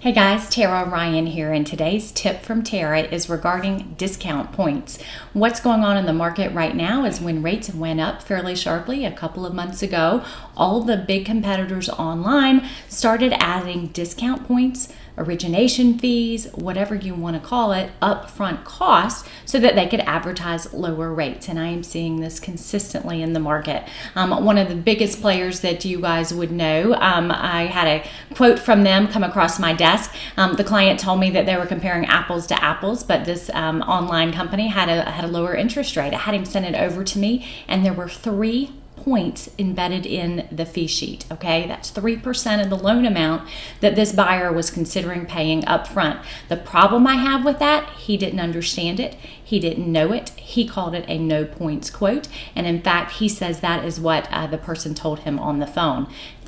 Hey guys, Tara Ryan here, and today's tip from Tara is regarding discount points. What's going on in the market right now is when rates went up fairly sharply a couple of months ago, all the big competitors online started adding discount points, origination fees, whatever you want to call it, upfront costs so that they could advertise lower rates. And I am seeing this consistently in the market. One of the biggest players that you guys would know, I had a quote from them come across my desk. The client told me that they were comparing apples to apples, but this online company had a lower interest rate. I had him send it over to me, and there were 3 points embedded in the fee sheet. Okay, that's 3% of the loan amount that this buyer was considering paying up front. The problem I have with that, he didn't understand it. He didn't know it. He called it a no points quote. And in fact, he says that is what the person told him on the phone.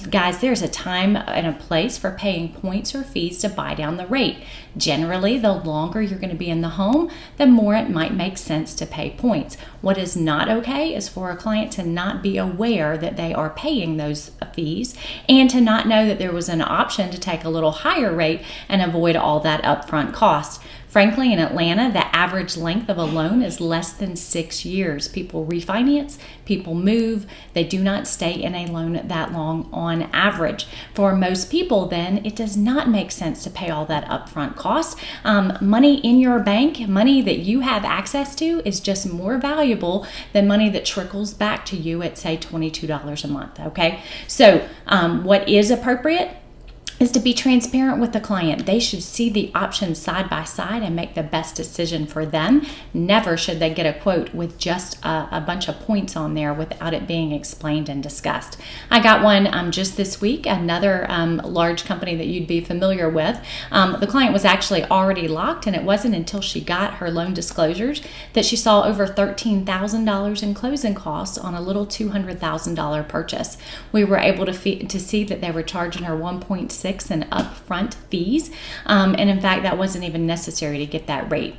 Guys, there's a time and a place for paying points or fees to buy down the rate. Generally, the longer you're going to be in the home, the more it might make sense to pay points. What is not okay is for a client to not be aware that they are paying those fees and to not know that there was an option to take a little higher rate and avoid all that upfront cost. Frankly, in Atlanta, the average length of a loan is less than 6 years. People refinance, people move, they do not stay in a loan that long on average. For most people, then, it does not make sense to pay all that upfront cost. Money in your bank, money that you have access to, is just more valuable than money that trickles back to you at, say, $22 a month, okay? So what is appropriate is to be transparent with the client. They should see the options side by side and make the best decision for them. Never should they get a quote with just a bunch of points on there without it being explained and discussed. I got one just this week, another large company that you'd be familiar with. The client was actually already locked, and it wasn't until she got her loan disclosures that she saw over $13,000 in closing costs on a little $200,000 purchase. We were able to see that they were charging her 1.6 in upfront fees, and in fact that wasn't even necessary to get that rate.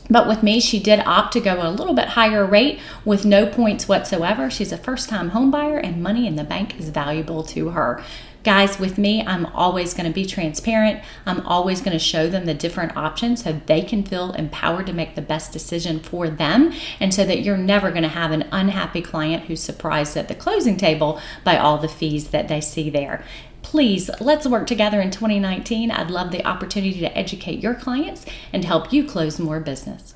But with me, she did opt to go a little bit higher rate with no points whatsoever. She's a first-time home buyer, and money in the bank is valuable to her. Guys, with me, I'm always going to be transparent. I'm always going to show them the different options so they can feel empowered to make the best decision for them, and so that you're never going to have an unhappy client who's surprised at the closing table by all the fees that they see there. Please, let's work together in 2019. I'd love the opportunity to educate your clients and help you close more business.